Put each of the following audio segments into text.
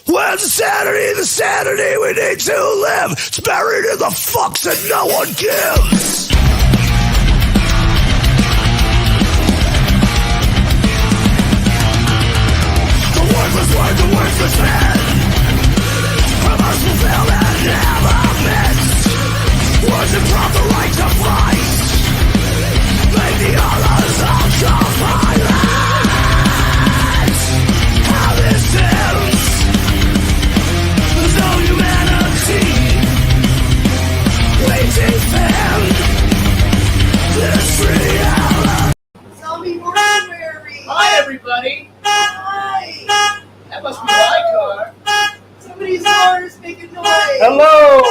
Where's the sanity we need to live? It's buried in the fucks that no one gives. The worthless man. A merciful fail that never missed. Wasn't brought the right to fight. Make the others also violent. How this ends. There's no humanity. We defend this reality. Zombie mortuary. Hi, everybody. Hi. That must be my car. Somebody's car is making noise. Hello!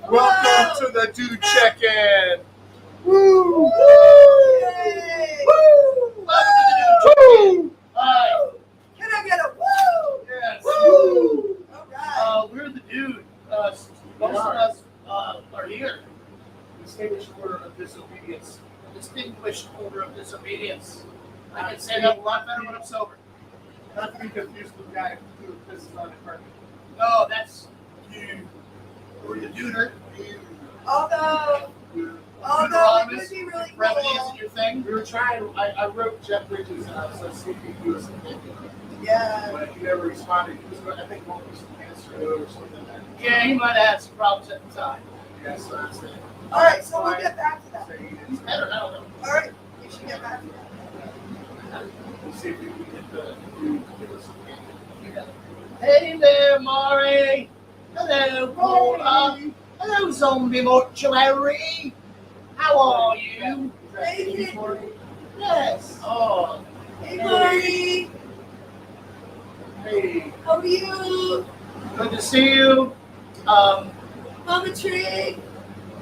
Welcome to the DOOD check-in. Woo! Yay. Woo! Welcome to the new check-in. Hi. Can I get a woo? Yes. Woo! All right. We're the DOOD. Most of us are here. Distinguished Order of Disobedience. Distinguished Order of Disobedience. I can say that a lot better when I'm sober. Not to be confused with the guy who pisses on the carpet. No, that's you. Or the Dooder. Although it would be really Brevity cool. isn't your thing. We were trying, I wrote Jeff Bridges out, so see if he could do us a thing. Yeah. But he never responded. He was, I think, going through some cancer or something like that. Yeah, he might have had some problems at the time. Yeah, so that's it. All right, so we'll get back to that. So he He's didn't. better now, though. All right, we should get back to that. We'll see if we can get the DOOD to give us a thing. Hey there, Maury. Hello, Paula. Hello, Zombie Mortuary. How are you? Hey, Yes. Oh, hey, Maury. Hey, How are you? good to see you. Mama Tree.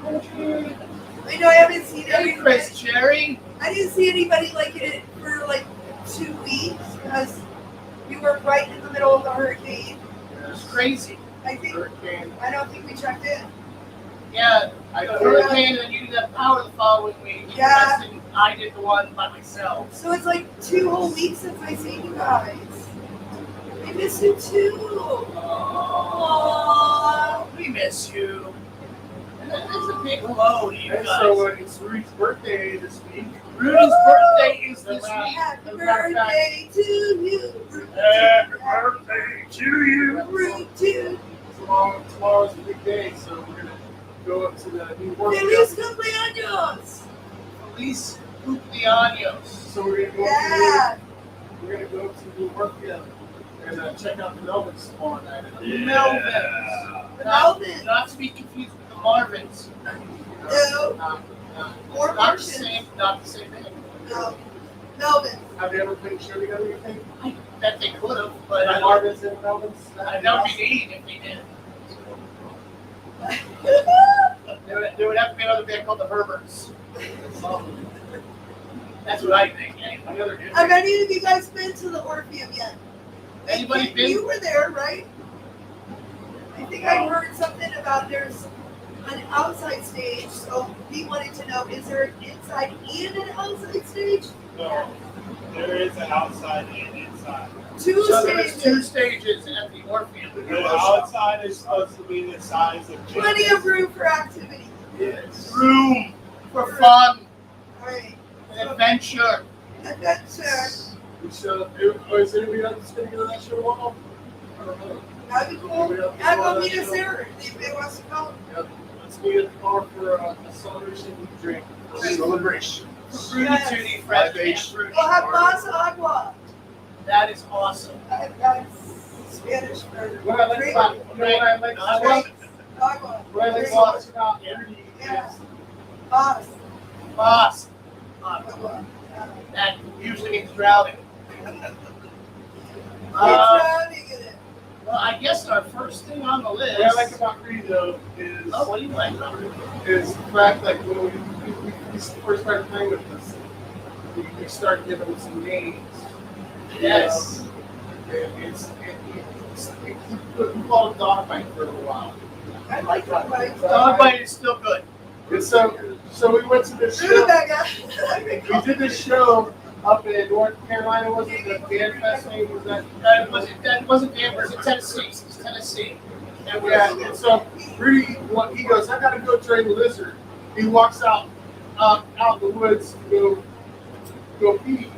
I know I haven't seen Hey, anybody. Chris Cherry. I didn't see anybody like it for like 2 weeks because we were right in the middle of the hurricane. It's crazy. I think hurricane. I don't think we checked in. Yeah, I the feel hurricane, and you didn't have power the following week. Yeah. And I did the one by myself. So it's like 2 whole weeks since I seen you guys. I miss you too. Aww. We miss you. And it's a big hello to you And guys. so it's Rudy's birthday this week. Rudy's birthday is this Wow. week. Happy As a matter of fact- birthday to you. Happy birthday to you. Rude too. Tomorrow's a big day, so we're gonna go up to the new work. Feliz cumpleaños. Feliz cumpleaños. So we're gonna go Yeah. we're gonna go to the new work and check out the Melvins tomorrow night. The Melvins. The Not, Melvins. not to be confused with the Marvins. No. Or Not the Martians. same. Not the same thing. No. Melvin. Have they ever played a show together, you think? I bet they could have, but I The don't. Marvins and Melvins? That would be neat if they did. There would have to be another band called the Herberts. That's what I think. Anyway. Another good. Have any of you guys been to the Orpheum yet? Anybody been? You were there, right? I think I heard something about there's an outside stage, so we wanted to know, is there an inside and an outside stage? No, there is an outside and inside. Two So there's two stages. stages at the Orpheum. The outside is supposed to be the size of Plenty of room for activity. Yes. Room for fun Alright. and adventure. Adventure. So, is anybody else going to go to that show at all? I don't know. That'd be cool. Yeah, go meet us there if they wants to come. Yep. Let's meet at the bar for a celebration drink. Celebration. Fruity Yes. Tooty Fresh Libation. and Fruity. We'll have Masa Agua. That is awesome. That's Spanish for What I like drink. about what I like Agua. Agua. what I like Drink. so much about Rudy Yeah. is Mas. Boss. Agua. That usually means drowning. We're drowning in it. Well, I guess our first thing on the list. what I like about Rudy though is Oh, what do you like about it? is the fact like when we first started playing with this, we started giving them some names. Yes. It's we called it dog bite for a little while. I like dog bites. Dog bite is still good. And so we went to this show. Rutabaga. We did this show up in North Carolina, was it the Dan Fest thing? Was that? That wasn't Denver, it was Tennessee. It's Tennessee. And Yeah, and so Rudy, he goes, I gotta go train the lizard. He walks out in the woods to go pee,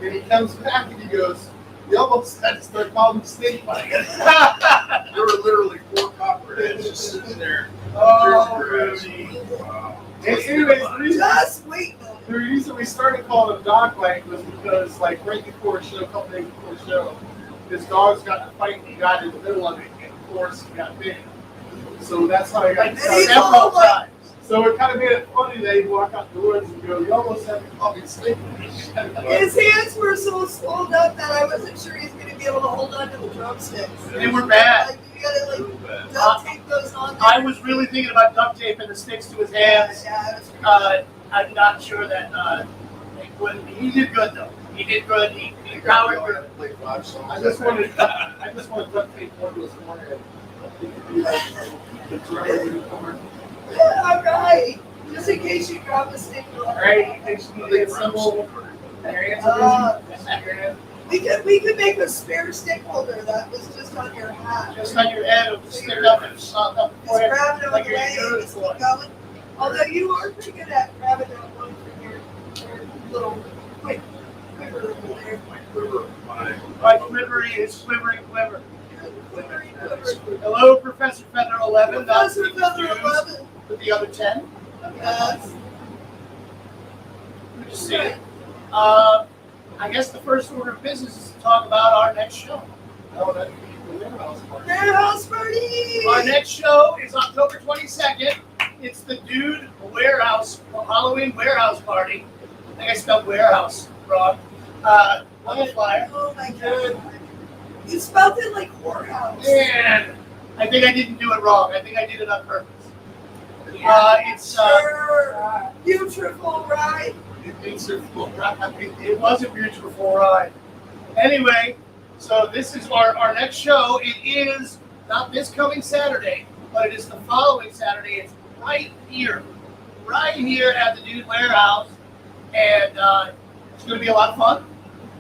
and he comes back and he goes, you almost had to start calling them snake bites. There were literally 4 copperheads just sitting there. Oh, Rudy. Wow. And anyways, Just wait. the reason we started calling him dog bite was because, like, right before a show, a couple days before a show, his dogs got in a fight and he got in the middle of it, and of course he got bit. So that's how he got And he Several called, like, times. So it kind of made it funny that he'd walk out the woods and go, you almost had to call me snake. his hands were so swollen up that I wasn't sure he's going to be able to hold on to the drumsticks. They were bad. Like, you gotta, like, Real bad. duct tape those on there. I was really thinking about duct taping the sticks to his hands. Yeah, it was I'm not sure that he did good though. He did good. He powered through. Play 5 songs. I just wanted to duct tape one to his forehead. all right. Just in case you drop a stick. Right? It's simple. We could make a spare stick holder that was just on your hat. Just on your head, it'll stick up and slap up Just the forehead. grab it on like the you're way doing and just keep going. Although you are pretty good at grabbing that one from your little quiver over there. Quiver. My quivery is quivering quiver. Quivery, quiver. Hello, Professor Feather 11. not to Professor be Feather confused 11. With the other 10. Yes. Good to see you. I guess the first order of business is to talk about our next show. Oh, that'd be the warehouse part. Their house party. Our next show is October 22nd. It's the DOOD Warehouse, Halloween Warehouse Party. I think I spelled warehouse wrong. On the flyer. Oh my god. You spelled it like whorehouse. And I think I didn't do it wrong. I think I did it on purpose. It's Sure. Beautiful ride. it was a beautiful ride. Anyway, so this is our next show. It is not this coming Saturday, but it is the following Saturday. It's right here at the DOOD Warehouse, and it's going to be a lot of fun.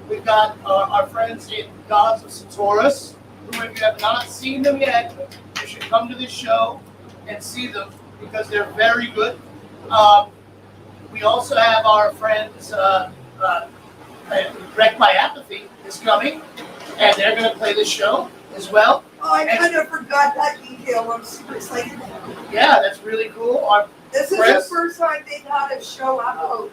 We've got our friends in Gods of Satorus, who, if you have not seen them yet, you should come to this show and see them because they're very good. We also have our friends Wrecked by Apathy is coming, and they're going to play this show as well. Oh, I kind of forgot that detail. I'm super excited. Yeah, that's really cool. This is Chris? the first time they've had a show out,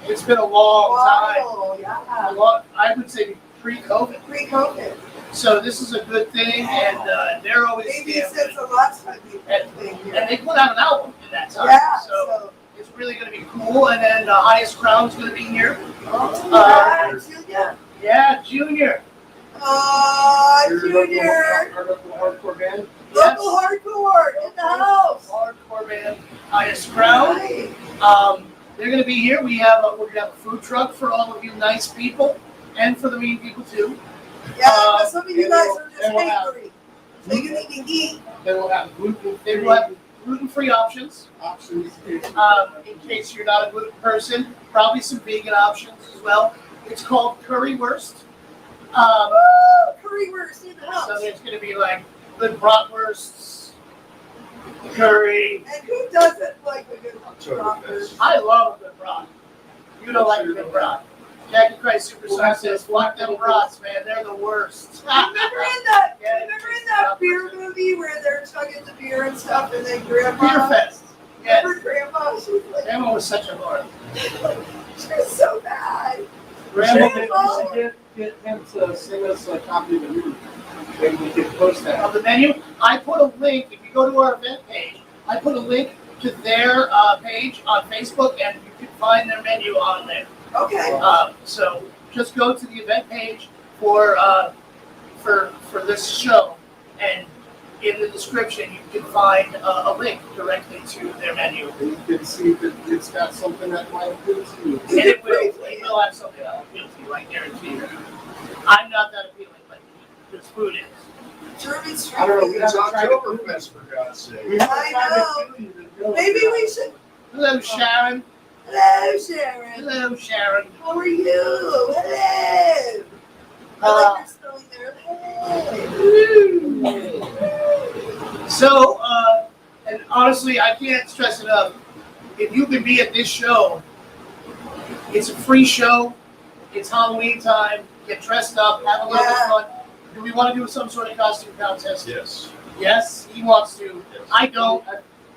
It's been a long time. wow, yeah. I would say pre-COVID. Pre-COVID. So this is a good thing, and they're always Maybe yeah, since the last time you've and, been here. and they put out an album in that time. Yeah, So so. it's really going to be cool. And then Highest Crown's going to be here. Oh, yeah, Yeah, Junior. Junior. Our local hardcore band. Yes. Local hardcore in the house. Hardcore band, Highest Crown. Right. They're going to be here. We're going to have a food truck for all of you nice people, and for the mean people too. Yeah, but some of you and guys we'll- are just and we'll have- angry. So you need to eat. Then we'll have gluten They will have gluten-free options. options. In case you're not a gluten person, probably some vegan options as well. It's called currywurst. Woo! Currywurst in the So house. there's going to be like good bratwursts, curry. And who doesn't like a good bratwurst? I love a good brat. You don't like a good brat. Jackie Christ Superstar says, "Fuck them brats, man. They're the worst." Remember in that beer movie where they're chugging the beer and stuff, and then Grandma. Beer Fest. Yes. Remember Grandma? She was like, Grandma was such a whore. she was so bad. Grandma, You should get him to sing us a copy of the movie. Then we can post that. of the menu, I put a link. If you go to our event page, I put a link to their page on Facebook, and you can find their menu on there. Okay. So just go to the event page for this show, and in the description you can find a link directly to their menu. And you can see that it's got something that might appeal to you. And it will have something that'll appeal to you, I guarantee you. I'm not that appealing, but this food is. German street I don't know, food. It's Oktoberfest, for God's sake. We haven't I tried to kill you to go. Maybe we should. Hello, Sharon. Hello, Sharon. Hello, Sharon. How are you? Hello. I like your spelling there. Hello. So, and honestly, I can't stress enough. If you can be at this show, it's a free show. It's Halloween time. Get dressed up, have a little bit of fun. Do we want to do some sort of costume contest? Yes. Yes, he wants to. I don't,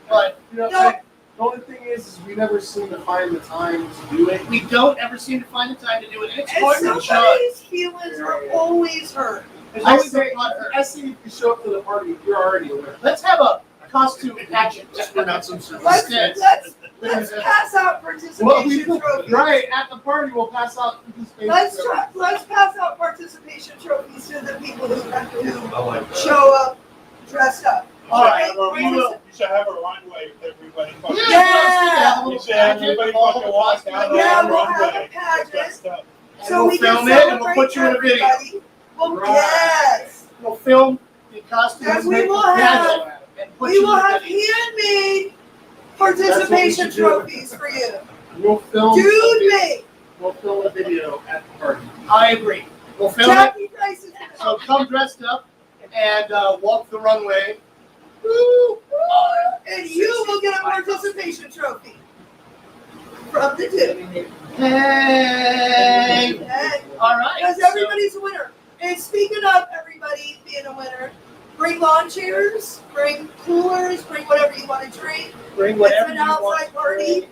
but You know, No. the only thing is we never seem to find the time to do it. we don't ever seem to find the time to do it. And it's And hard to judge. somebody's feelings are always hurt. There's I always say, a blood hurt. I say if you show up to the party, you're already aware. Let's have a costume pageant. Just bring out some Let's, Instead. let's pass out Well, participation trophies. right at the party, we'll pass out participation trophies. Let's pass out participation trophies to the people who I like that. show up dressed up. All right, Okay? we will. You should have a runway with everybody. fucking- Yeah. You should have everybody fucking walk down Yeah, the we'll have runway. a pageant. dressed up. And So we'll we film can it and we'll put you in a video. everybody. Well, Right. yes. We'll film the costume Yes, we will pageant and put We you will in a have video. handmade participation That's what we should do. trophies for you. We'll film. Dude made. We'll film a video at the party. I agree. We'll film it. Jackie Price is So come dressed up and walk the runway. Woo! and you will get a participation trophy from the two. Hey! Okay? All right. Because everybody's a winner. And speaking of everybody being a winner, bring lawn chairs, bring coolers, bring whatever you want to drink. So bring whatever It's you an want. outside party.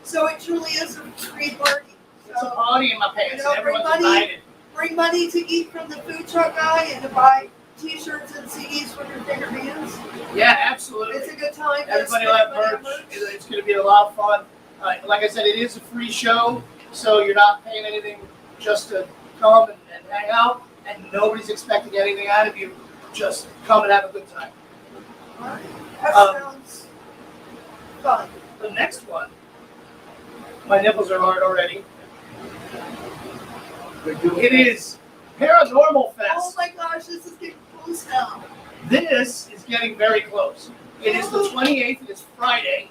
So it truly is a free party. It's a So party in my pants. You know, and everyone's bring money. invited. bring money to eat from the food truck guy and to buy T-shirts and CDs from your favorite bands. Yeah, absolutely. It's a good time. Everybody will have merch. It's going to be a lot of fun. Like I said, it is a free show, so you're not paying anything just to come and hang out, and nobody's expecting anything out of you. Just come and have a good time. That sounds fun. The next one, my nipples are hard already. It is Paranormal Fest. Oh my gosh, this is getting close now. This is getting very close. It is the 28th. It's Friday.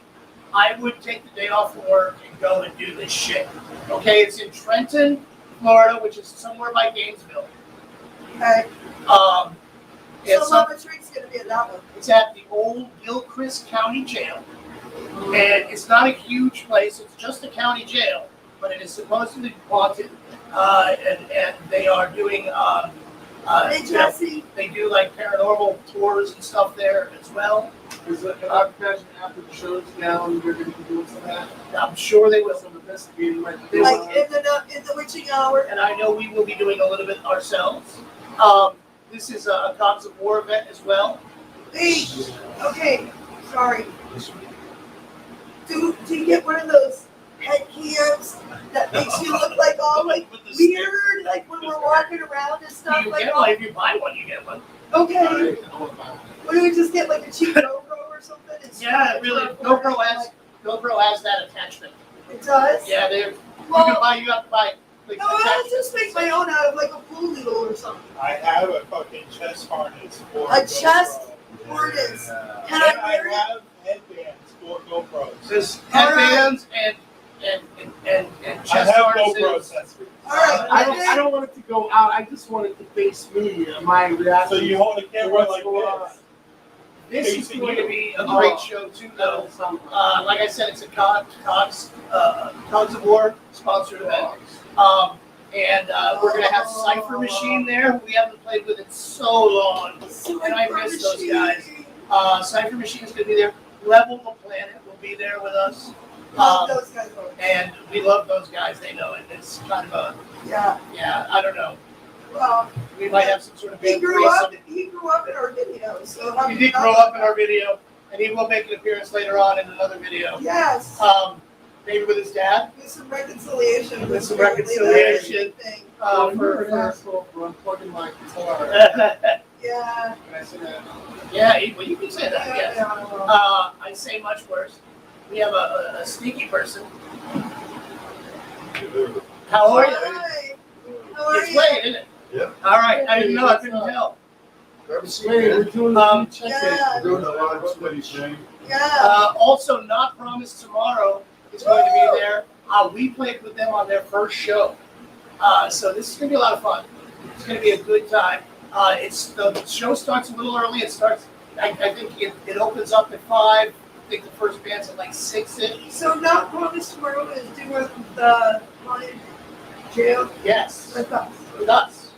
I would take the day off from work and go and do this shit. Okay, it's in Trenton, Florida, which is somewhere by Gainesville. Okay. It's, So Lava Tree's gonna be at that one. it's at the old Gilchrist County Jail. And it's not a huge place. It's just a county jail, but it is supposedly haunted. And they are doing Hey Jesse. they do like paranormal tours and stuff there as well. Is it, I imagine after the show's down, you're going to be doing some of that. I'm sure they will. Some investigating, like Like in the witching hour. And I know we will be doing a little bit ourselves. This is a Gods of War event as well. Hey, okay, sorry. Do you get one of those headgears that makes you look like all like weird, like when we're walking around and stuff You like get all? one. If you buy one, you get one. Okay. What do we just get like a cheap GoPro or something? It's Yeah, really. GoPro has that attachment. It does? Yeah, you have to Well, buy like no, I'll just make my own out of like a pool noodle or something. I have a fucking chest harness for A chest GoPro. harness. Yeah. Can And I wear it? have headbands for GoPros. There's All right. headbands and I chest have harnesses. GoPro accessories. All right. I don't want it to go out. I just want it to face me. My reaction. So you hold the camera like this. This is going to be a great show too, though. Like I said, it's a Cogs of War sponsored event. And we're going to have Cypher Machine there, who we haven't played with in so long. And I miss those guys. Cypher Machine is going to be there. Level the Planet will be there with us. Love those guys. And we love those guys. They know it. It's kind of Yeah. I don't know. Well, We might have some sort of he big grew up. threesome. He grew up in our videos. So how He do you did grow up in our video, and he will make an appearance later on in another video. Yes. Maybe with his dad. With some reconciliation. With some apparently reconciliation. that thing. You're an asshole for unplugging my guitar. Yeah. Can I say that? Yeah, well, you can say that. Yes. Yeah. I'd say much worse. We have a sneaky person. How are you? Hi. How are It's you? Wade, isn't it? Yeah. All right. I didn't know. I couldn't tell. Grab a seat, Wait, man. we're doing Um, check Yeah. We're doing a lot of Twitch thing. Yeah. Also, not promised tomorrow. is going to be there. We played with them on their first show. So this is going to be a lot of fun. It's going to be a good time. The show starts a little early. It starts, I think it opens up at 5. I think the first band's at like 6-ish. So Not Promised Tomorrow is doing the haunted jail Yes, with us. with us.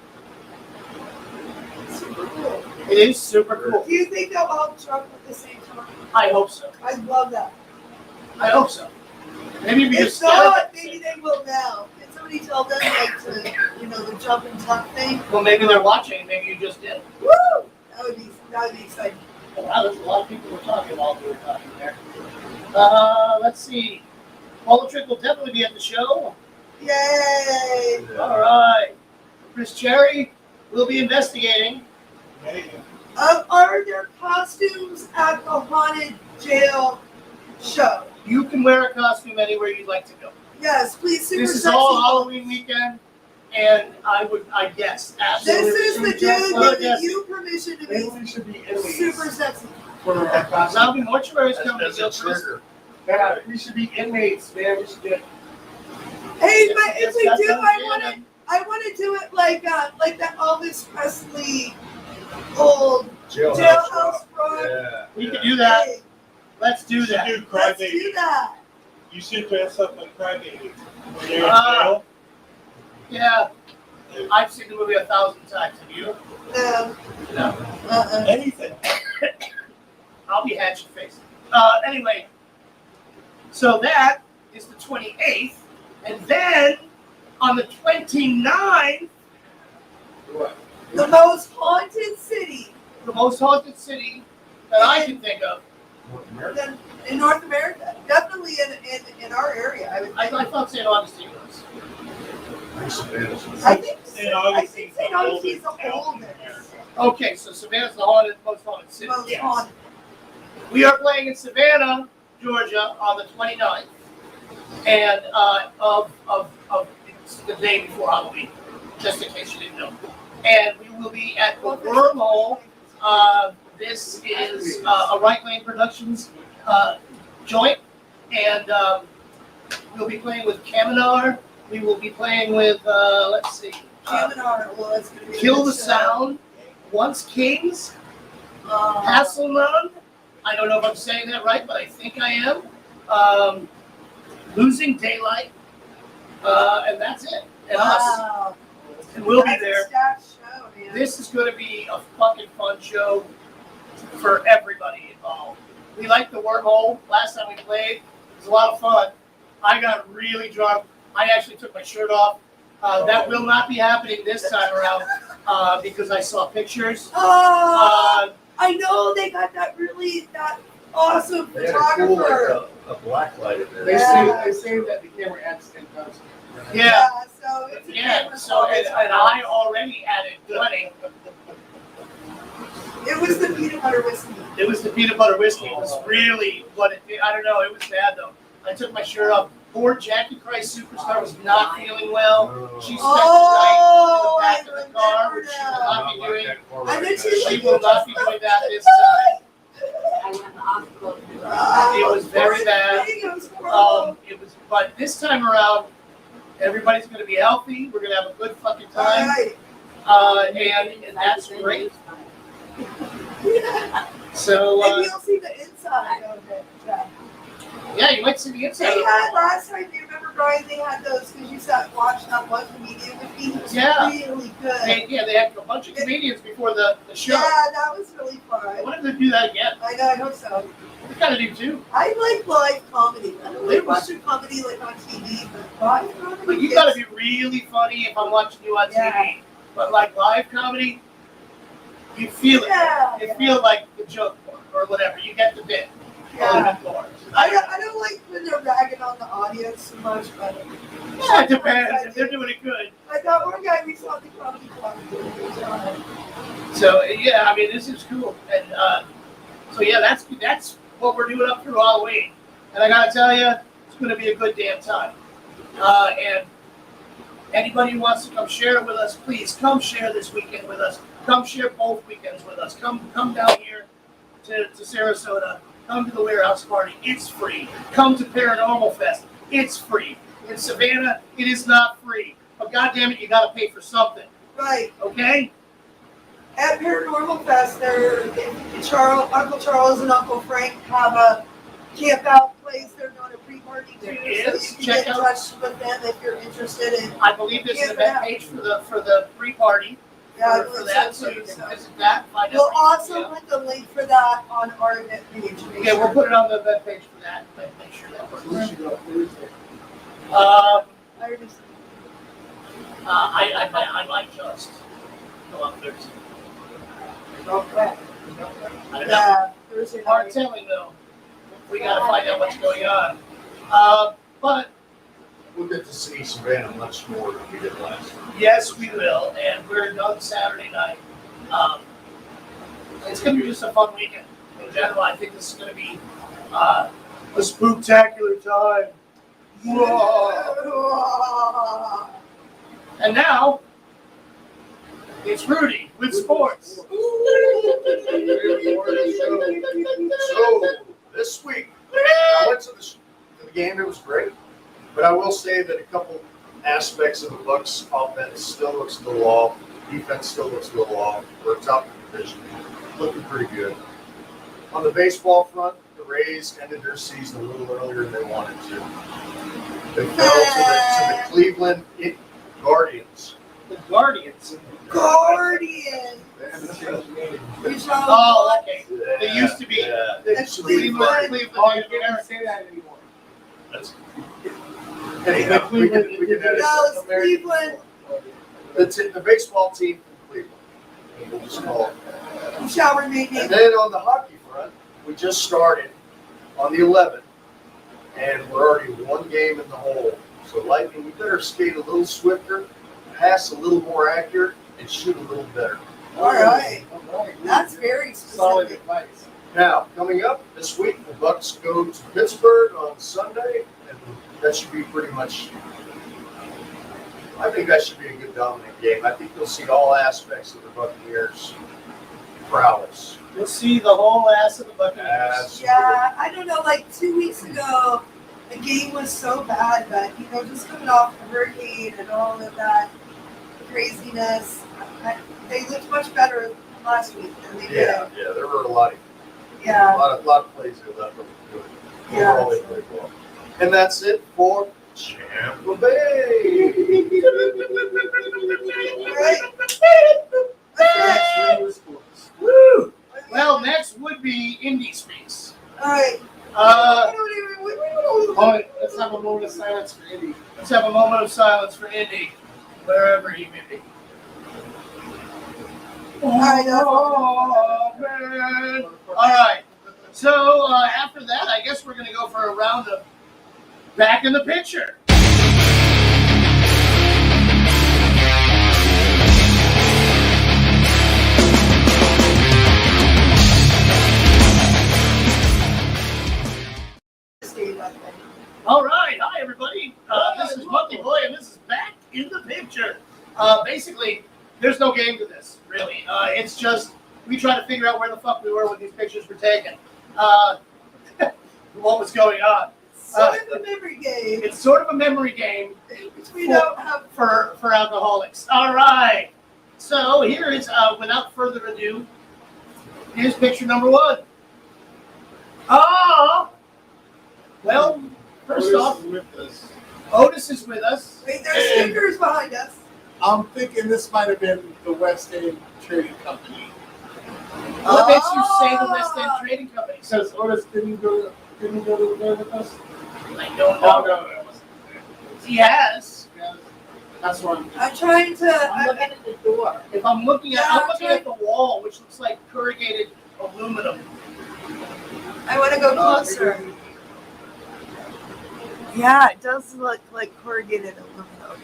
Super cool. It is super cool. Do you think they'll all jump at the same time? I hope so. I love that. I hope so. Maybe we If just not, maybe they will now. Can somebody tell them like to, the jump and tuck thing? Well, maybe they're watching. Maybe you just did. Woo! That would be exciting. Wow, there's a lot of people who are talking while we were talking there. Let's see. Politrick will definitely be at the show. Yay! All right. Chris Cherry will be investigating. Are there costumes at the haunted jail show? You can wear a costume anywhere you'd like to go. Yes, please. Super This is sexy. all Halloween weekend, and I guess absolutely. This is the dude Yes. giving you permission to Maybe be we should be inmates super sexy. for our costume. Zombie Mortuary is coming to As a kill Chris. trigger. Yeah, we should be inmates, man. We should get. Hey, Yes, but if yes, we that do, sounds I want to do it like that Elvis Presley old jailhouse rock. Yeah. We can do that. Hey, Let's do You should that. do let's do Crybaby. that. You should dress up like Crybaby. When you're in Ah. jail. Yeah. I've seen the movie 1,000 times. Have you? No. No. Anything. I'll be hatchet faced. Anyway, so that is the 28th, and then on the 29th, What? The most haunted city the most haunted city that I can think of. in North America. Definitely in our area. I thought St. Augustine was. I think St. I think Augustine's St. the Augustine's the oldest town in oldest. America. Okay, so Savannah's the most haunted city. Most Yes. haunted. We are playing in Savannah, Georgia, on the 29th, and it's the day before Halloween, just in case you didn't know. And we will be at the Wormhole. This is a Right Lane Productions joint, and we'll be playing with Kaminar. We will be playing with, let's see, Kaminar, well, it's gonna be a Kill good the show. Sound, Once Kings, Hasselman. I don't know if I'm saying that right, but I think I am. Losing Daylight, and that's it. And us. Wow. And we'll be That's a there. stacked show, man. This is going to be a fucking fun show for everybody involved. We liked the Wormhole last time we played. It was a lot of fun. I got really drunk. I actually took my shirt off. That will not be happening this time around because I saw pictures. I know they got that awesome They had a cool, photographer. a black light in there. They say that the camera adds 10,000. Yeah. So it's a Yeah, camera so phone. and I already added 20. It was the peanut butter whiskey. It was the peanut butter whiskey. It was really what it did. I don't know. It was bad though. I took my shirt off. Poor Jackie Christ Superstar was not feeling well. She spent Oh, the night in the back of the car, I which she remember will not be doing. And then she's She like, will not be doing that this time. Ah, It was very bad. It was horrible. But this time around, everybody's going to be healthy. We're going to have a good fucking time, Right. and that's great. So Maybe you'll see the inside of it. Yeah. yeah, you might see the inside. They of had it. last time, do you remember, Brian? They had those because you sat watching that one comedian with me. He was Yeah. really good. They had a bunch of comedians before the show. Yeah, that was really I fun. wanted to do that again. I know, I hope so. We kind of do too. I like live comedy. I don't like It was- watching comedy like on TV, but live comedy. But you got to be really funny if I'm watching you on Yeah. TV. But like live comedy, you feel it. Yeah, You yeah. feel like the joke or whatever. You get the bit. Yeah. More. I don't like when they're ragging on the audience too much, but Yeah, it depends if they're doing it good. I got one guy we saw at the comedy club. doing a good job. So yeah, I mean this is cool, and so yeah, that's what we're doing up through Halloween, and I gotta tell you, it's gonna be a good damn time. And anybody who wants to come share it with us, please come share this weekend with us. Come share both weekends with us. Come down here to Sarasota. Come to the Warehouse Party. It's free. Come to Paranormal Fest. it's free. In Savannah, it is not free. But goddamn it, you got to pay for something. Right. Okay? At Paranormal Fest, Uncle Charles and Uncle Frank have a camp out place. They're doing a pre-party too, There is. so you can Check get in out- touch with them if you're interested in. I believe there's an event page for the pre-party Yeah, I for believe that, so so you too, can so. visit that. Find We'll out. also Yeah. put the link for that on our event page. Make Yeah, we'll sure. put it on the event page for that. Make sure that works. We should go Thursday. Um, I already- I might just go on Thursday. Okay. I don't know. Yeah, Thursday Hard night. telling though. We gotta find out what's going on. But We'll get to see Savannah much more than we did last time. yes, we will, and we're done Saturday night. It's gonna be just a fun weekend. In general, I think this is gonna be a spooktacular time. Whoa. And now, it's Rudy with sports. So this week, I went to the game. It was great, but I will say that a couple aspects of the Bucks offense still looks a little off. Defense still looks a little off. We're top of the division, looking pretty good. On the baseball front, the Rays ended their season a little earlier than they wanted to. They fell to the Cleveland Guardians. The Guardians. Guardian. They haven't changed the name. You shall Oh, okay. They Yeah, used to be. yeah. The That's Cleveland Cleveland. Oh, you Native can't Americans. say that anymore. That's, anyhow, we can edit No, it. it's Cleveland. The baseball team from Cleveland. We'll just call it. You shall remain And nameless. then on the hockey front, we just started on the 11th, and we're already one game in the hole. So Lightning, we better skate a little swifter, pass a little more accurate, and shoot a little better. All right. All right. That's very Solid specific. advice. Now, coming up this week, the Bucks go to Pittsburgh on Sunday, and that should be pretty much. I think that should be a good dominant game. I think you'll see all aspects of the Buccaneers' prowess. You'll see the whole ass of the Buccaneers. Yeah, I don't know. Like 2 weeks ago, the game was so bad, but just coming off the hurricane and all of that craziness, they looked much better last week than they Yeah, there were a lot did. Yeah. of plays that left them good. Yeah. Overall, they played well. And that's it for Tampa Bay. Right. That's it. Woo! Well, next would be Indie Space. All right. All right, let's have a moment of silence for Indy. Let's have a moment of silence for Indy, wherever he may be. All right, that's Oh, man. All right. So after that, I guess we're going to go for a round of Back in the Picture. All right. Hi, everybody. This is Monkey Boy, and this is Back in the Picture. Basically, there's no game to this, really. It's just we try to figure out where the fuck we were when these pictures were taken. What was going on. Sort of a memory game, It's sort of a memory game which we don't have. for alcoholics. All right. So here is, without further ado, here's picture number one. Well, first off, with us. Otis is with us. Wait, there's stickers behind us. I'm thinking this might have been the West End Trading Company. What makes you say the West End Trading Company? Says Otis didn't go to the there with us. I don't Oh know. no, it wasn't. He has. Yeah, that's what I'm. I'm trying to. I'm looking at the door. If I'm looking at, Yeah, I'm looking at the wall, which looks like corrugated aluminum. I want to go closer. Yeah, it does look like corrugated aluminum.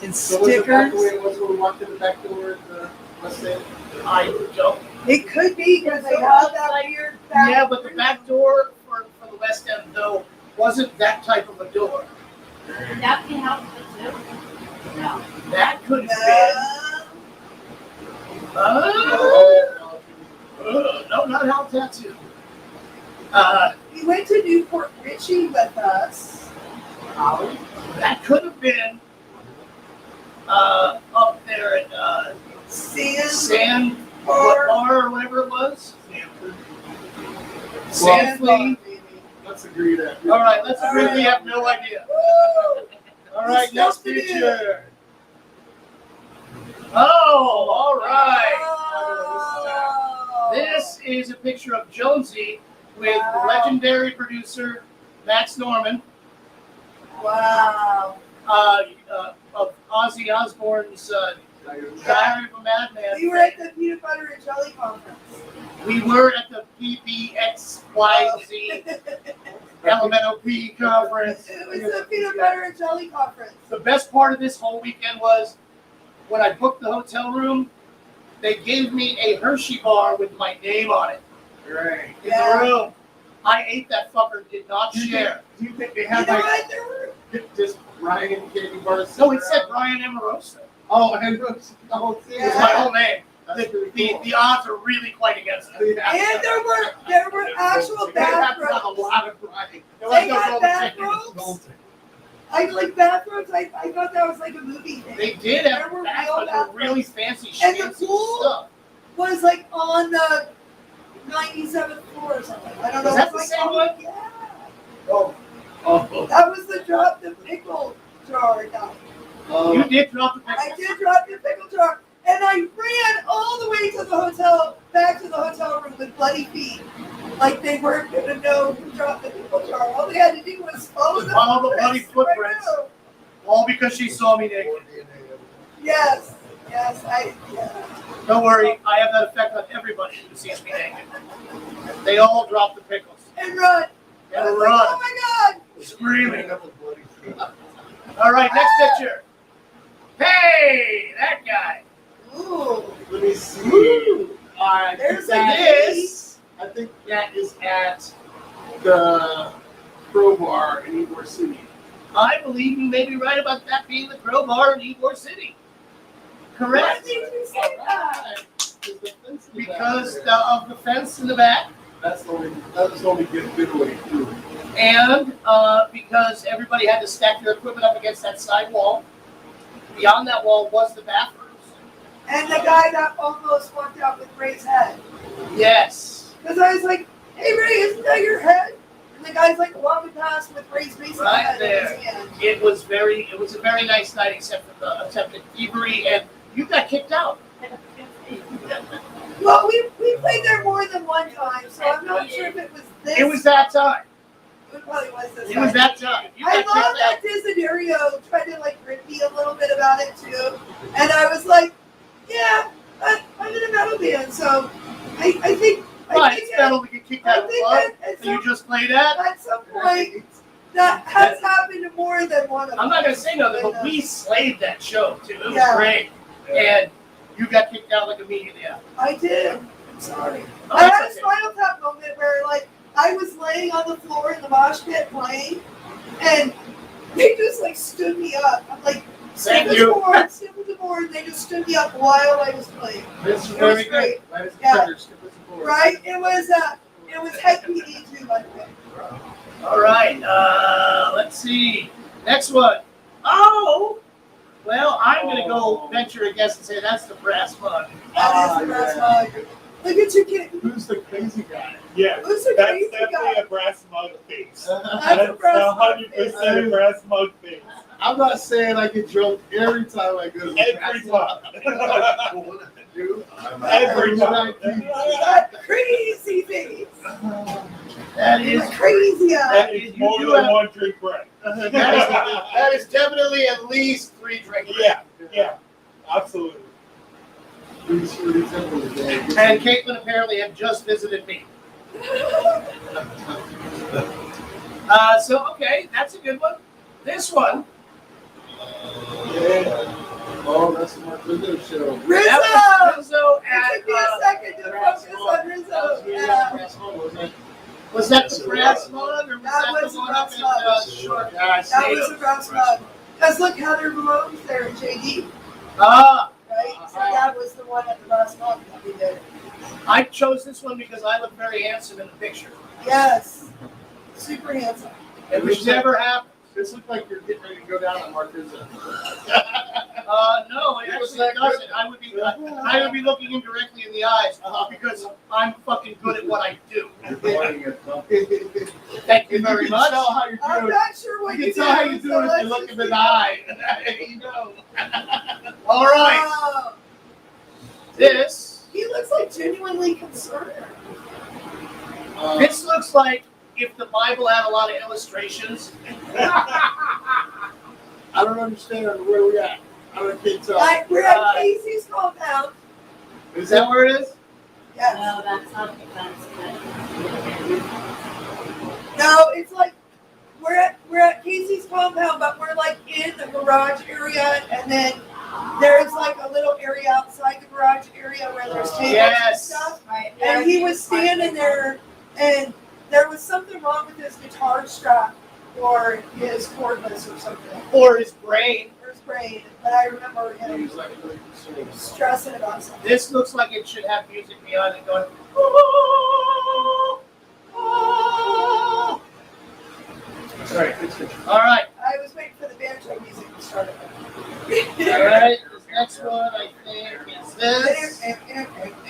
It's So was it back the way stickers. it was when we walked in the back door at the West End? I don't. It could be because they have that weird back. Yeah, but the back door for the West End, though, wasn't that type of a door. That can help it too. No. That could have been. No, not Hal Tattoo. He went to Newport Richie with us. Holly? That could have been up there at Sand Bar. Bar or whatever it was. Sand Bar, Sandfleet. maybe. Let's agree that. All right, let's agree we have no idea. Woo! All right, It's next tough to do. picture. Oh, all right. Oh. This is a picture of Jonesy with Wow. legendary producer Max Norman Wow. of Ozzy Osbourne's Diary of a Madman. We were at the peanut butter and jelly conference. We were at the PBXYZ LMNOP conference. It was the peanut butter and jelly conference. The best part of this whole weekend was when I booked the hotel room, they gave me a Hershey bar with my name on it Right. in Yeah. the room. I ate that fucker, did not share. Do you think they You have know like what? There were just Ryan candy bars? No, it said Brian Amoroso. Oh, and oh, see, It's Yeah. my whole name. That's pretty cool. The odds are really quite against it. Yeah. and there were actual They have to have a bathrooms. lot of Ryan. There was They no had golden ticket. bathrooms. I like bathrooms. I thought that was like a movie thing. They did There have were bathrooms, real they were really fancy And the schmancy pool? stuff. Was like on the 97th floor or something. I don't know. Is that It was the like same one? Yeah. Oh, That was the drop the pickle jar guy. You did drop the I picture. did drop the pickle jar. And I ran all the way to the hotel, back to the hotel room with bloody feet. Like they weren't going to know who dropped the pickle jar. All they had to do was follow the Follow the bloody footprints. footprints. Right now. All because she saw me naked. Yes. Yeah. Don't worry, I have that effect on everybody who sees me naked. They all drop the pickles And run. I and was like, run, oh my screaming. All right, next picture. Hey, that guy. God. Ooh. let me see. I There's think that a is. I think that is at the Crowbar in Ybor City. I believe you may be right about that being the Crowbar in Ybor City. Why Correct. did you say that? Because of the fence in the back, That was only good way through. and because everybody had to stack their equipment up against that side wall. Beyond that wall was the bathrooms. And the guy that almost walked out with Ray's head. Yes. Because I was like, hey Ray, isn't that your head? And the guy's like walking past with Ray's baseball Right head there. in his hand. It was a very nice night, except for the attempted thievery, and you got kicked out. Well, we played there more than one time, so I'm not sure if it was this. It was that time. It probably was this It was time. that time. You I got love kicked out. that Desiderio tried to like rip me a little bit about it too. And I was like, yeah, I'm in a metal band, so I think Right, it's metal to get kicked out I of the think club. that So you just played that. at some point that has happened to more than one of them. I'm not gonna say nothing, but we slayed that show too. It was Yeah. great, and you got kicked out like immediately after. I did. I'm sorry. Oh, I that's had a okay. Spinal Tap moment where like I was laying on the floor in the mosh pit playing, and they just like stood me up. I'm like, Thank step you. forward, step with the board. They just stood me up while I was playing. That's It very was good. great. That is Yeah. better. Skip this forward. Right? It was head PD too, by the way. All right, let's see. Next one. Oh, well, I'm gonna go venture a guess and say that's the brass mug. That is the brass mug. Look at you, kid. Who's the crazy guy? Yeah, Who's the that's crazy definitely guy? a brass mug face. That's a That's brass mug. 100% a brass mug face. I'm not saying I get drunk every time I go to the Every bathroom. time. Dude, Every time. That crazy face. That He's is crazy eye. That is more You than have- one drink break. that is definitely at least 3 drinks. Yeah, absolutely. He's really simple today. And Caitlin apparently had just visited me. So okay, that's a good one. This one, Yeah. Oh, that's my Rizzo show. Rizzo! that was Rizzo It took me a second to focus on Rizzo. Yeah. was that the brass mug or was That that, was the the one brass up mug. at Short? Yeah, I That see was it. the brass mug. Because look, Heather Malone's there in JD, Ah, right? So that was the one at the brass mug that we did. I chose this one because I look very handsome in the picture, Yes. Super handsome. and which never happens. This looks like you're getting ready to go down on Marcus. No, it It was actually that doesn't. good. I would be looking him directly in the eyes because I'm fucking good at what I do. Thank you very You much. can tell how you're I'm doing. not sure what You you can tell how you do it if you look in the eye. You know. All right. Oh, This he looks like genuinely concerned. this looks like if the Bible had a lot of illustrations. I don't understand where we at. I can't tell. We're at Casey's compound. Is that where it is? Yes. No, that's not the fence, No, it's like we're at Casey's compound, but we're like in the garage area, and then there's like a little area outside the garage area where there's tables Yes. and stuff. Right. And he was standing there, and there was something wrong with his guitar strap or his cordless or something, Or his brain. or his brain. But I remember him He's like really concerned. stressing about something. This looks like it should have music behind it going. "Oh, oh." Sorry, fix it. All right. I was waiting for the banjo music to start. All right. This next one, I think, is this.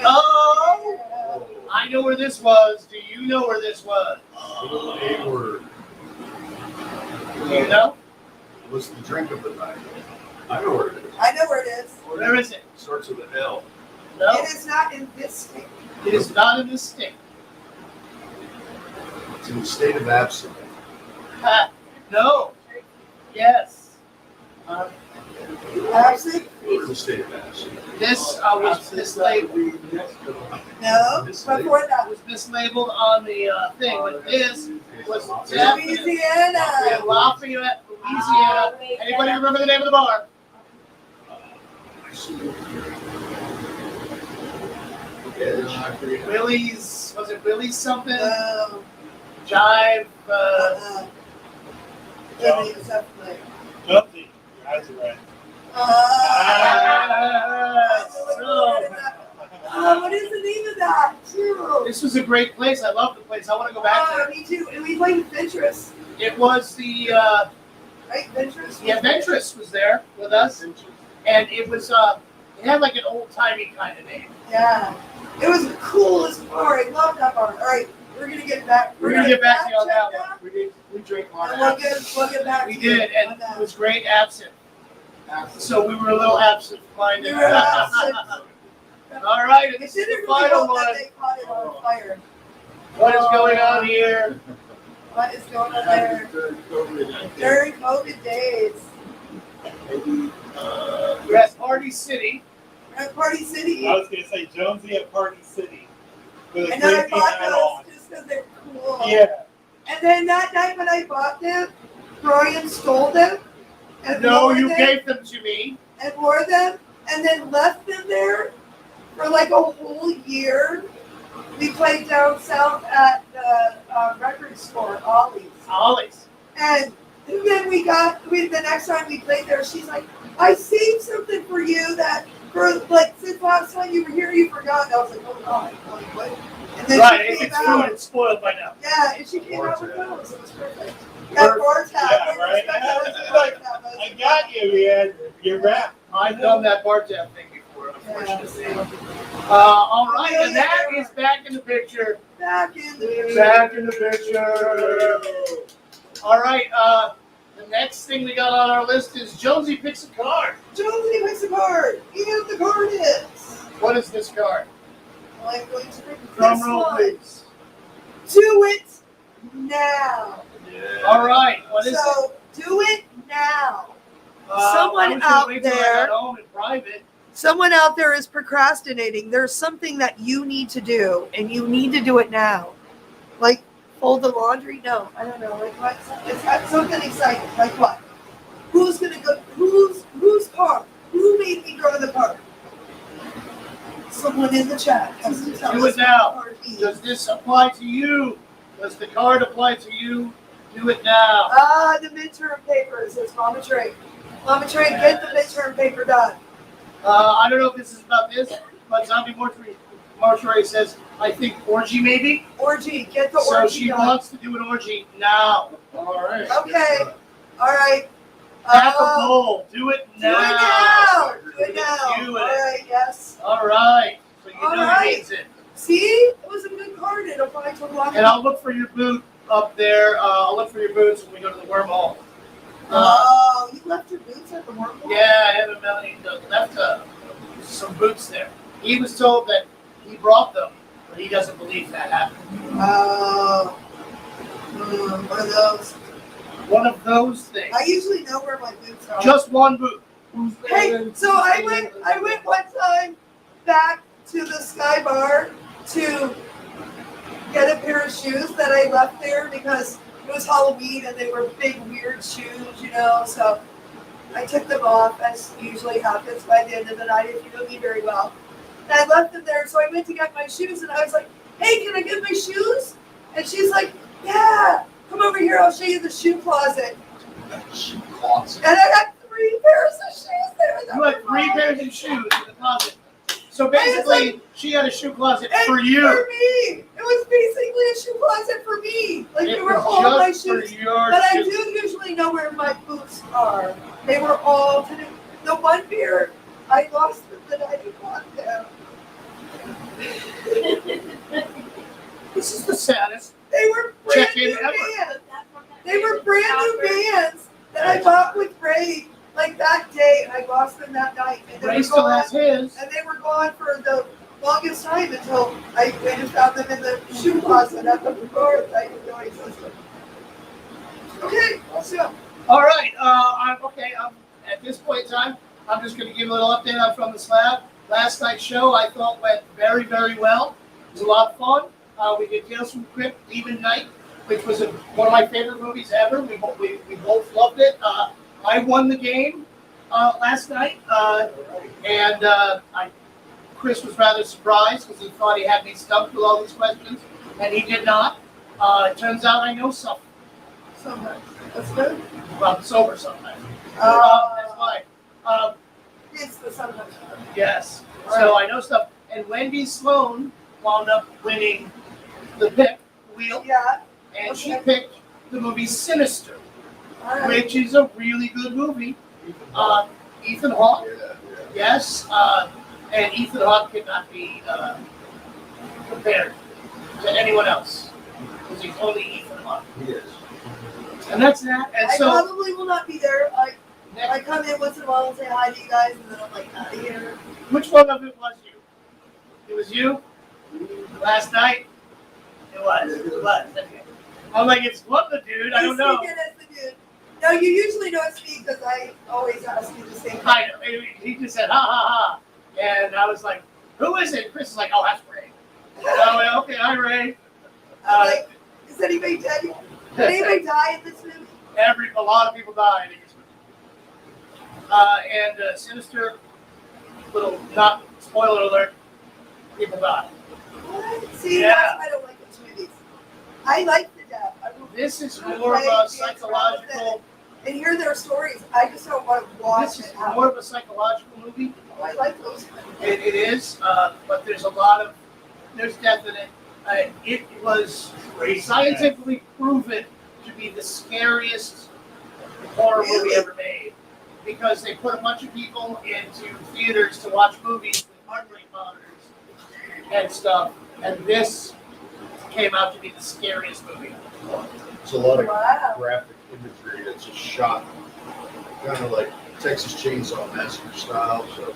Oh, I know where this was. Do you know where this was? A word Do you know? was the drink of the night. I know where it is. I know where it is. Where is it? Starts with an L. No, It is not in this state. it is not in this state. It's in the state of absence. Ha. No. Yes. Absent? In the state of absence. This was mislabeled. No. Before that Was mislabeled on the thing, but this was definitely Louisiana. Lafayette, Louisiana. Anybody remember the name of the bar? Willie's. Was it Willie's something? No. Jive. Give me something. Jumpy. That's right. What is the name of that, too? This was a great place. I love the place. I want to go back there. Me too. And we played Ventress. It was the Right? Ventress? yeah, Ventress was there with us, and it was it had like an old timey kind of name. Yeah. It was the coolest bar. I love that bar. All right. We're going to get back. We're gonna get back to you on that one. We drink a lot And of we'll get back We to you did, and on that. it was great absent. absinthe. So we were a little absent-minded. We were absent. All right, and It this is didn't the really final help that one. they caught it on fire. What is going on here? What is going on there? During COVID days. We're at Party City. We're at Party City. I was gonna say Jonesy at Party City with a And then I creepy bought hat on. those just because they're cool. Yeah. And then that night when I bought them, Brian stole them. And No, wore you them, gave them to me. And wore them and then left them there for like a whole year. We played down south at the record store, Ollie's. Ollie's. And then the next time we played there, she's like, I saved something for you that for like since last time you were here, you forgot. And I was like, oh God, I'm like, what? And then Right, she if came it's food, out. it's spoiled by now. Yeah, and she came out with Bar those. It was perfect. That bar tab. Yeah, right. I got you, man. You're back. I've done that bar tab thing before, unfortunately. All right, and that is back in the picture. Back in the Back in the picture. All right, the next thing we got on our list is Jonesy picks a card. Jonesy picks a card. You know what the card is. What is this card? I'm going to pick Drum this roll, one. please. Do it now. Yeah. All right, what is it? So do it now. I someone was gonna out wait till I there- got home in private. Someone out there is procrastinating. There's something that you need to do, and you need to do it now. Like fold the laundry? No, I don't know. Like what? It's got something exciting. Like what? Who's gonna go? Whose car? Who made me go to the park? Someone in the chat has to tell Do us it now. what card he is. Does this apply to you? Does the card apply to you? Do it now. The midterm papers. It's Mama Trey. Mama Trey, get the midterm paper done. I don't know if this is about this, but Zombie Mortuary says, I think orgy maybe. Orgy, get the So orgy she done. wants to do an orgy now. All right. Okay. All right. Pack a bowl. Do it Do it now. now. Do it now. Do it. All right. Yes. All right. So you All know right. he needs it. See, it was a good card. It'll probably take a lot. And I'll look for your boot up there. I'll look for your boots when we go to the wormhole. Oh, you left your boots at the wormhole? Yeah, I haven't left some boots there. He was told that he brought them, but he doesn't believe that happened. Oh. One of those. One of those things. I usually know where my boots are. Just one boot. Hey, so I went one time back to the Sky Bar to get a pair of shoes that I left there because it was Halloween and they were big weird shoes, you know. So I took them off, as usually happens by the end of the night if you know me very well. And I left them there, so I went to get my shoes and I was like, "Hey, can I get my shoes?" And she's like, "Yeah, come over here. I'll show you the shoe closet." Shoe closet. And I got 3 pairs of shoes there. that You had were 3 mine. pairs of shoes in the closet. So basically, she had a shoe closet And for you. For me. It was basically a shoe closet for me. Like It they were was all my just shoes. for your But I shoes. do usually know where my boots are. They were all to the one pair I lost them the night I bought them. This is the saddest. They were brand Check-in new ever. Vans. They were brand new Vans that I bought with Ray like that day, and I lost them that night. And they Ray were still gone. has his. And they were gone for the longest time until I went and found them in the shoe closet at the store. I didn't know existed. Okay, so All right. At this point in time, I'm just going to give a little update on From the Slab. Last night's show I thought went very, very well. It was a lot of fun. We did Tales from the Crypt, Demon Night, which was one of my favorite movies ever. We both loved it. I won the game last night, Chris was rather surprised because he thought he had me stumped with all these questions, and he did not. It turns out I know something. sometimes that's good. Well, I'm sober sometimes. That's why. It's the sometimes. Yes. So I know stuff. And Wendy Sloan wound up winning the pick wheel, Yeah. and she Okay. picked the movie Sinister, All right. which is a really good movie. Ethan Hawke, yes, and Ethan Hawke could not be compared to anyone else because he's only Ethan Hawke. He is. And that's that. And I so probably will not be there. I come in once in a while and say hi to you guys, and then I'm like out of here. which one of it was you? It was you? Last night? It was. It was. Okay. I'm like, it's what the dude? I don't know. He's speaking as the dude. No, you usually know it's me because I always ask you the same thing. I know. He just said, ha ha ha. And I was like, who is it? Chris is like, oh, that's Ray. And I went, okay, hi, Ray. I'm like, is anybody dead? Did anybody die in this movie? A lot of people died in this movie. And Sinister, little, not spoiler alert, people died. What? See, Yeah. that's why I don't like those movies. I like the death. I will This is play, more of a dance around with psychological. it and hear their stories. I just don't want to watch This is it happen. more of a psychological movie. Oh, I like those. It is, but there's a lot of, there's death in it. It was scientifically proven to be the scariest horror movie Really? ever made because they put a bunch of people into theaters to watch movies with heart rate monitors and stuff, and this came out to be the scariest movie. It's a lot of Wow. graphic imagery that's just shot kind of like Texas Chainsaw Massacre style. So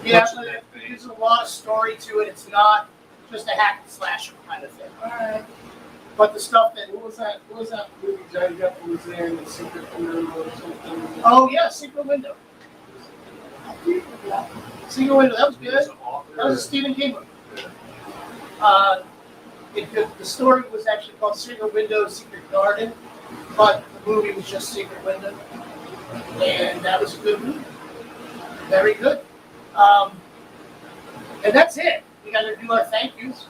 Yeah, much of but that vein. there's a lot of story to it. It's not just a hack and slasher kind of thing. All right. But the stuff that, What was that movie Johnny Depp was in, The Secret Room or something? oh yeah, Secret Window. Yeah. Secret Window, that was He was good. an author. That was a Stephen King movie. Yeah. The story was actually called Secret Window, Secret Garden, but the movie was just Secret Window. And that was a good movie. Very good. And that's it. We got to do our thank yous.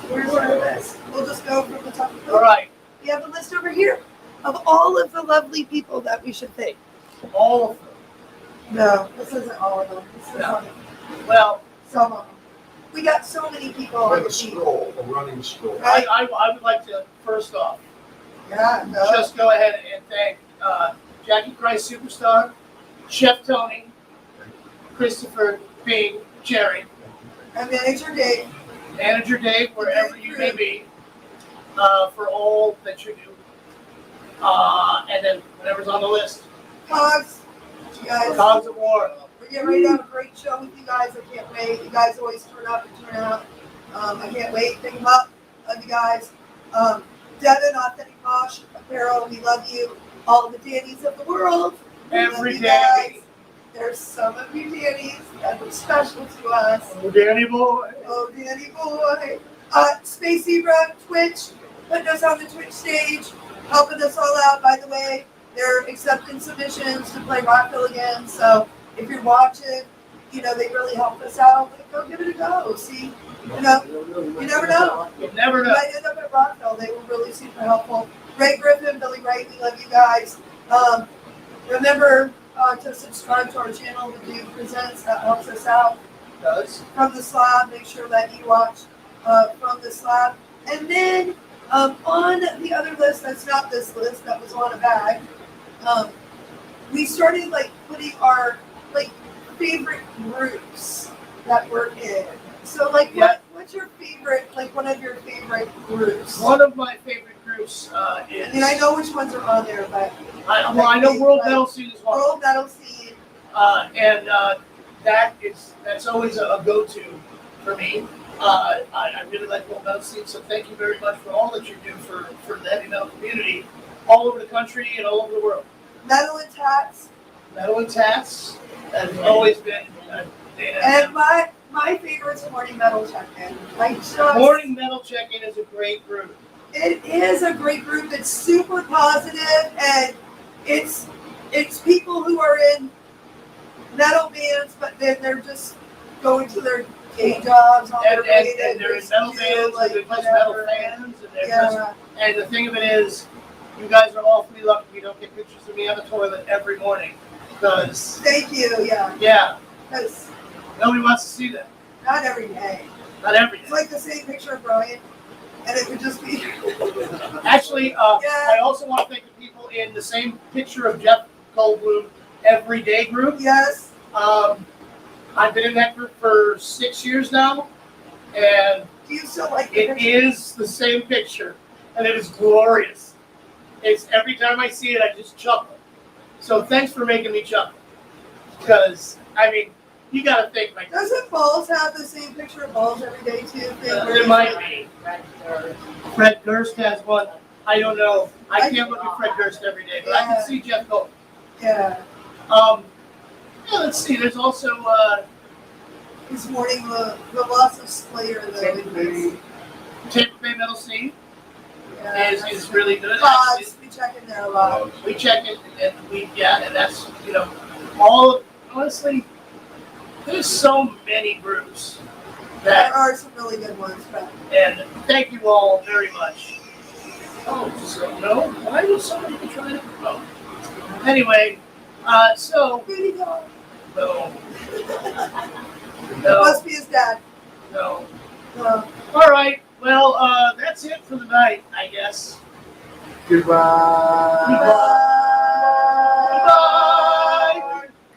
Where's our list? We'll just go from the top. All right. We have a list over here of all of the lovely people that we should thank. All of them. No, this isn't all of them. This is No. Well, some of them. We got so many people We on have the a team. scroll, a running scroll. Right. I would like to, first off, Yeah, no. just go ahead and thank Jackie Christ Superstar, Chef Tony, Christopher, Bing, Jerry, And Manager Dave. Manager Dave, wherever you may be, for all that you do. And then whatever's on the list. Cogs. You guys. Cogs of War. We're getting ready to have a great show with you guys. I can't wait. You guys always turn up and turn out. I can't wait. Pick them up. Love you guys. Devin, Authentic Mosh Apparel, we love you. All the Dannies of the world. We love Every you day. guys. There's some of you Dannies that are special to us. Oh, Danny boy. Oh, Danny boy. Space Zebra, Twitch, putting us on the Twitch stage, helping us all out, by the way. They're accepting submissions to play Rockville again. So if you're watching, you know, they really helped us out. Like, go give it a go. See, you know, you never know. You never You know. might end up at Rockville. They were really super helpful. Ray Griffin, Billy Wright, we love you guys. Remember to subscribe to our channel, The Dude Presents. That helps us out. Does. From the Slab, make sure that you watch From the Slab. And then on the other list, that's not this list, that was on a bag, we started like putting our like favorite groups that we're in. So like what's your favorite, like one of your favorite groups? One of my favorite groups is. I mean, I know which ones are on there, but I know World Metal Scene is one. World Metal Scene. And that's always a go-to for me. I really like World Metal Scene, so thank you very much for all that you do for the heavy metal community all over the country and all over the world. Metal and Tats. Metal and Tats has always been Dana. And my favorite's Morning Metal Check-In. Like just Morning Metal Check-In is a great group. It is a great group. It's super positive, and it's people who are in metal bands, but then they're just going to their day jobs on And their way they're in metal bands, and they're just metal fans, and they're just. And the thing of it is, you guys are awfully lucky you don't get pictures of me on the toilet every morning, because. Thank you. Yeah. Yeah. Because Nobody wants to see that. not every day. Not every day. It's like the same picture of Brian, and it would just be. Actually, I also want to thank the people in the same picture of Jeff Goldblum Everyday group. Yes. I've been in that group for 6 years now, and Do you still like the it picture? is the same picture, and it is glorious. It's every time I see it, I just chuckle. So thanks for making me chuckle, because I mean, you got to think like Doesn't Balls have the same picture of Balls every day too? it might be. Fred Durst has one. I don't know. I can't look at Fred Durst every day, but I can see Jeff Goldblum. Yeah. Yeah, let's see. There's also This morning, the loss of Slayer, though. Tampa Bay Metal Scene Yeah, is really good. Pods, we check in there a lot. We check it, and and that's all. Honestly, there's so many groups There that, are some really good ones, but and thank you all very much. Oh, so no, why was somebody trying to promote? Anyway, so Booty dog. no, Must be his dad. no. No. All right. Well, that's it for the night, I guess. Goodbye.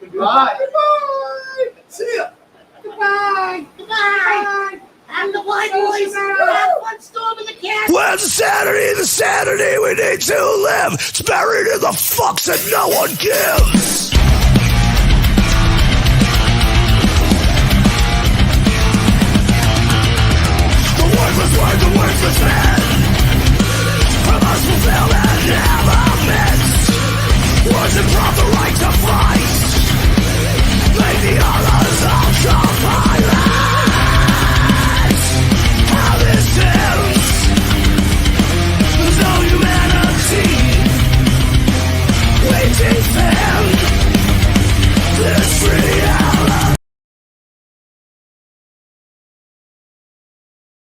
Goodbye. Goodbye. Goodbye. See ya. Goodbye. Goodbye. I'm the white boys. Have fun storming the castle. When's the Saturday we need to live? It's buried in the fucks that no one gives.